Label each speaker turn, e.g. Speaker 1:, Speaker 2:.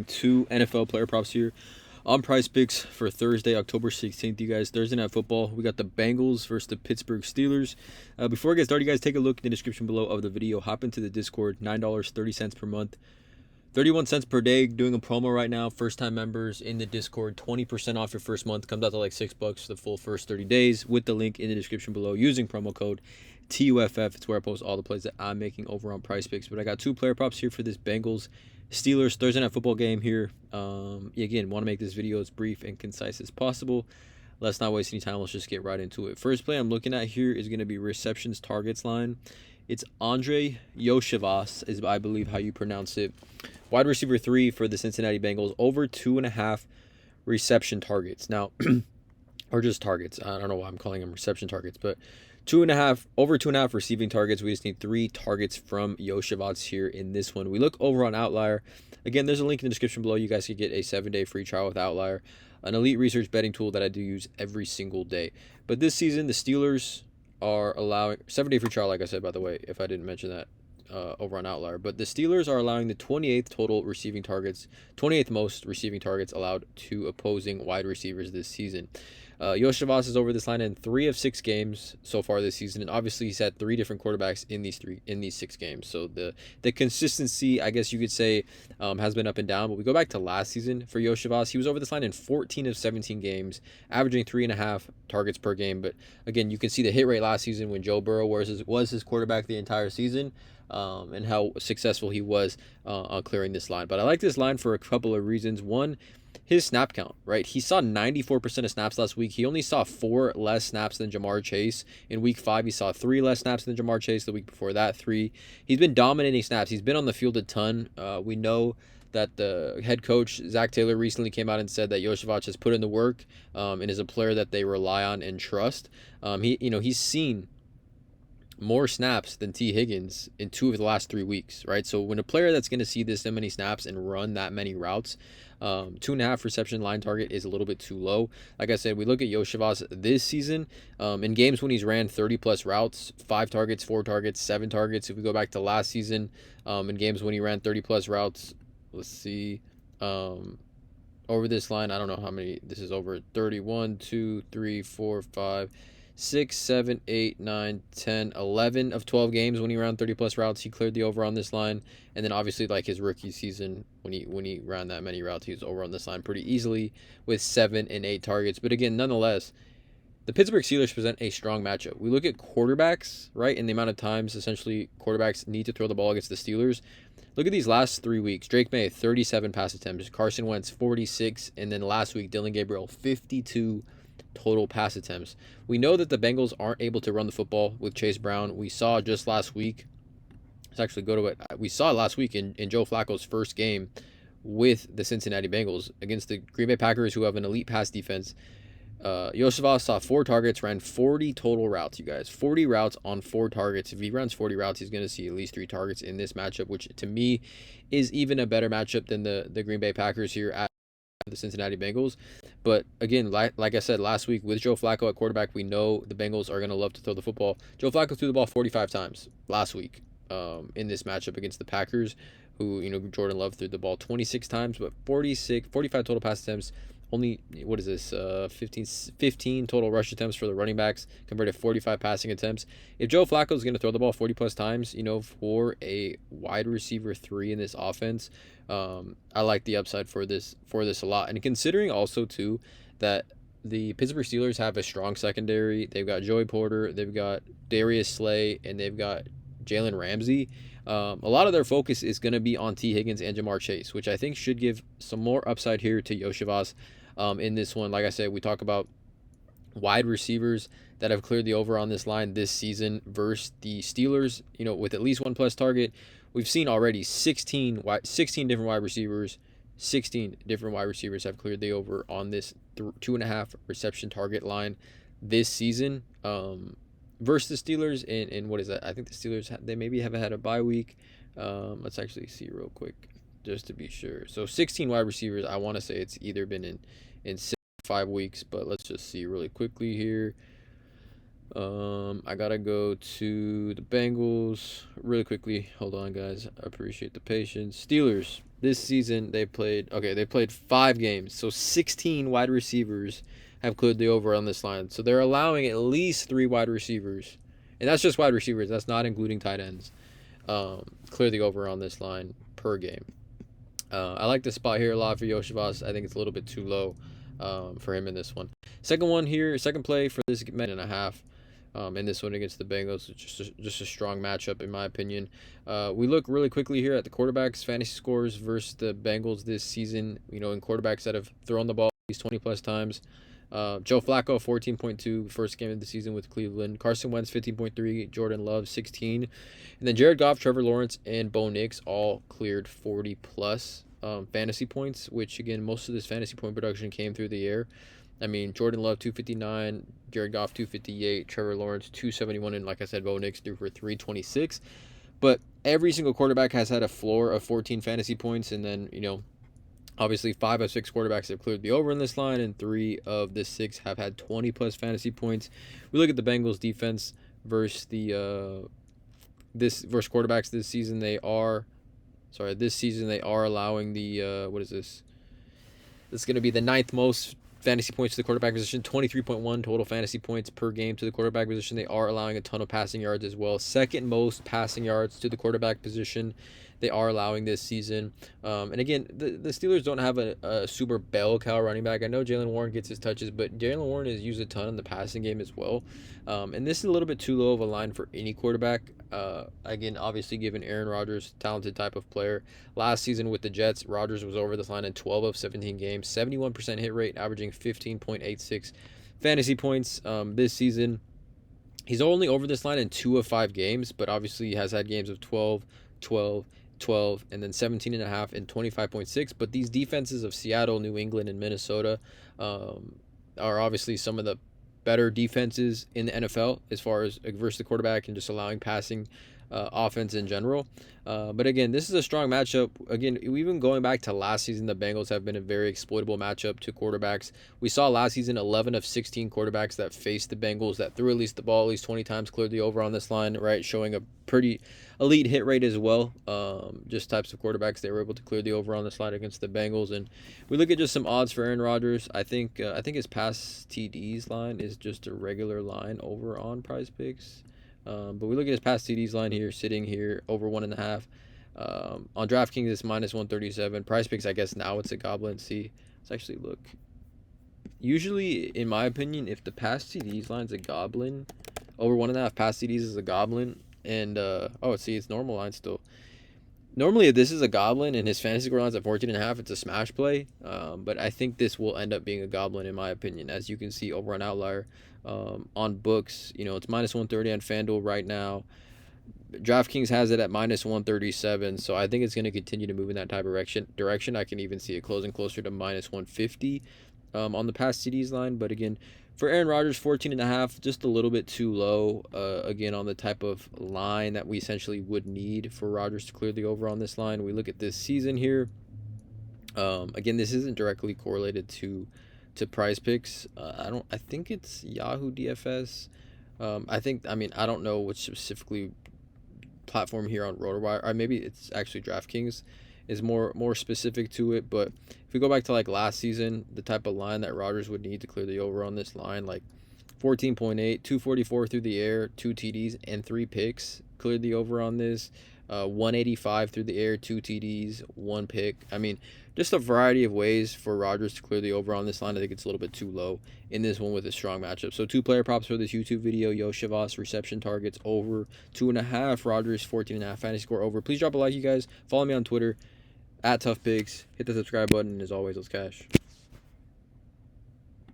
Speaker 1: Two NFL player props here on PrizePicks for Thursday, October 16th. You guys, Thursday Night Football. We got the Bengals versus the Pittsburgh Steelers. Before I get started, you guys, take a look in the description below of the video. Hop into the Discord, $9.30 per month, 31 cents per day. Doing a promo right now. First-time members in the Discord, 20% off your first month. Comes out to like $6 for the full first 30 days with the link in the description below using promo code TUFF. It's where I post all the plays that I'm making over on PrizePicks. But I got two player props here for this Bengals Steelers Thursday Night Football game here. Again, want to make this video as brief and concise as possible. Let's not waste any time. Let's just get right into it. First play I'm looking at here is going to be receptions targets line. It's Andrei Iosivas, is I believe how you pronounce it. Wide receiver 3 for the Cincinnati Bengals. Over 2.5 reception targets. Now, or just targets. I don't know why I'm calling them reception targets, but over 2.5 receiving targets. We just need 3 targets from Iosivas here in this one. We look over on Outlier. Again, there's a link in the description below. You guys can get a 7-day free trial with Outlier, an elite research betting tool that I do use every single day. But this season, the Steelers are allowing 7-day free trial, like I said, by the way, if I didn't mention that over on Outlier. But the Steelers are allowing the 28th total receiving targets, 28th most receiving targets allowed to opposing wide receivers this season. Iosivas is over this line in 3 of 6 games so far this season, and obviously he's had 3 different quarterbacks in these 6 games. So the consistency, I guess you could say, has been up and down. But we go back to last season for Iosivas, he was over this line in 14 of 17 games, averaging 3.5 targets per game. But again, you can see the hit rate last season when Joe Burrow was his quarterback the entire season. And how successful he was on clearing this line. But I like this line for a couple of reasons. One, his snap count, right? He saw 94% of snaps last week. He only saw 4 less snaps than Jamar Chase. In week 5, he saw 3 less snaps than Jamar Chase. The week before that, 3. He's been dominating snaps. He's been on the field a ton. We know that the head coach, Zach Taylor, recently came out and said that Iosivas has put in the work and is a player that they rely on and trust. He's seen more snaps than T. Higgins in 2 of the last 3 weeks, right? So when a player that's going to see this many snaps and run that many routes, 2.5 reception line target is a little bit too low. Like I said, we look at Iosivas this season in games when he's ran 30-plus routes, 5 targets, 4 targets, 7 targets. If we go back to last season, in games when he ran 30-plus routes, let's see, over this line, I don't know how many, this is over 31, 2, 3, 4, 5, 6, 7, 8, 9, 10, 11 of 12 games when he ran 30-plus routes, he cleared the over on this line. And then obviously, like his rookie season, when he ran that many routes, he was over on this line pretty easily with 7 and 8 targets. But again, nonetheless, the Pittsburgh Steelers present a strong matchup. We look at quarterbacks, right, and the amount of times essentially quarterbacks need to throw the ball against the Steelers. Look at these last 3 weeks. Drake May, 37 pass attempts. Carson Wentz, 46. And then last week, Dylan Gabriel, 52 total pass attempts. We know that the Bengals aren't able to run the football with Chase Brown. We saw just last week. Let's actually go to it. We saw last week in Joe Flacco's first game with the Cincinnati Bengals against the Green Bay Packers, who have an elite pass defense. Iosivas saw 4 targets, ran 40 total routes, you guys. 40 routes on 4 targets. If he runs 40 routes, he's going to see at least 3 targets in this matchup, which to me is even a better matchup than the Green Bay Packers here at the Cincinnati Bengals. But again, like I said last week, with Joe Flacco at quarterback, we know the Bengals are going to love to throw the football. Joe Flacco threw the ball 45 times last week in this matchup against the Packers, who, Jordan Love threw the ball 26 times, but 45 total pass attempts. Only, 15 total rush attempts for the running backs compared to 45 passing attempts. If Joe Flacco is going to throw the ball 40-plus times, for a wide receiver 3 in this offense, I like the upside for this a lot. And considering also, too, that the Pittsburgh Steelers have a strong secondary. They've got Joey Porter, they've got Darius Slay, and they've got Jalen Ramsey. A lot of their focus is going to be on T. Higgins and Jamar Chase, which I think should give some more upside here to Iosivas in this one. Like I said, we talk about wide receivers that have cleared the over on this line this season versus the Steelers, with at least 1+ target. We've seen already 16 different wide receivers. 16 different wide receivers have cleared the over on this 2.5 reception target line this season. Versus the Steelers, and what is that? I think the Steelers, they maybe have had a bye week. Let's actually see real quick, just to be sure. So 16 wide receivers. I want to say it's either been in 6 or 5 weeks, but let's just see really quickly here. I got to go to the Bengals really quickly. Hold on, guys. I appreciate the patience. Steelers. This season they played 5 games. So 16 wide receivers have cleared the over on this line. So they're allowing at least 3 wide receivers. And that's just wide receivers. That's not including tight ends. Clear the over on this line per game. I like the spot here a lot for Iosivas. I think it's a little bit too low for him in this one. Second play for this -1.5. In this one against the Bengals, just a strong matchup in my opinion. We look really quickly here at the quarterbacks fantasy scores versus the Bengals this season. You know, in quarterbacks that have thrown the ball at least 20 plus times. Joe Flacco 14.2 first game of the season with Cleveland. Carson Wentz 15.3. Jordan Love 16, and then Jared Goff, Trevor Lawrence, and Bo Nix all cleared 40 plus fantasy points. Which again, most of this fantasy point production came through the air. I mean, Jordan Love 259, Jared Goff 258, Trevor Lawrence 271, and like I said, Bo Nix threw for 326. But every single quarterback has had a floor of 14 fantasy points, and then, you know, obviously 5 of 6 quarterbacks have cleared the over in this line, and 3 of the 6 have had 20 plus fantasy points. We look at the Bengals defense versus versus quarterbacks this season. This season they are allowing the what is this? This is going to be the 9th most fantasy points to the quarterback position, 23.1 total fantasy points per game to the quarterback position. They are allowing a ton of passing yards as well. 2nd most passing yards to the quarterback position they are allowing this season. And again, the Steelers don't have a super bell cow running back. I know Jaylen Warren gets his touches, but Jaylen Warren is used a ton in the passing game as well. And this is a little bit too low of a line for any quarterback. Again, obviously given Aaron Rodgers, talented type of player. Last season with the Jets, Rodgers was over this line in 12 of 17 games, 71% hit rate, averaging 15.86 fantasy points. This season, he's only over this line in 2 of 5 games, but obviously he has had games of 12, 12, 12, and then 17.5 and 25.6. But these defenses of Seattle, New England, and Minnesota are obviously some of the better defenses in the NFL as far as versus the quarterback and just allowing passing offense in general. But again, this is a strong matchup. Again, even going back to last season, the Bengals have been a very exploitable matchup to quarterbacks. We saw last season 11 of 16 quarterbacks that faced the Bengals that threw at least the ball at least 20 times cleared the over on this line, right? Showing a pretty elite hit rate as well. Just types of quarterbacks they were able to clear the over on this line against the Bengals. And we look at just some odds for Aaron Rodgers. I think his pass TDs line is just a regular line over on PrizePicks. But we look at his past TDs line here, sitting here over 1.5. On DraftKings, it's -137. PrizePicks, I guess now it's a goblin. See, let's actually look. Usually, in my opinion, if the past TDs line's a goblin, over 1.5 past TDs is a goblin. And, it's normal line still. Normally, if this is a goblin and his fantasy score line's at 14.5, it's a smash play. But I think this will end up being a goblin, in my opinion. As you can see over on Outlier, on books, it's -130 on FanDuel right now. DraftKings has it at -137, so I think it's going to continue to move in that type of direction. I can even see it closing closer to -150 on the past CDs line. But again, for Aaron Rodgers, 14.5, just a little bit too low, again, on the type of line that we essentially would need for Rodgers to clear the over on this line. We look at this season here. Again, this isn't directly correlated to PrizePicks. I think it's Yahoo DFS. I don't know which specifically platform here on RotoWire, or maybe it's actually DraftKings is more specific to it. But if we go back to like last season, the type of line that Rodgers would need to clear the over on this line, like 14.8, 244 through the air, 2 TDs and 3 picks cleared the over on this. 185 through the air, 2 TDs, 1 pick. I mean, just a variety of ways for Rodgers to clear the over on this line. I think it's a little bit too low in this one with a strong matchup. So 2 player props for this YouTube video. Iosivas reception targets over 2.5. Rodgers 14.5 fantasy score over. Please drop a like, you guys. Follow me on Twitter @ToughPicks. Hit the subscribe button. And as always, let's cash.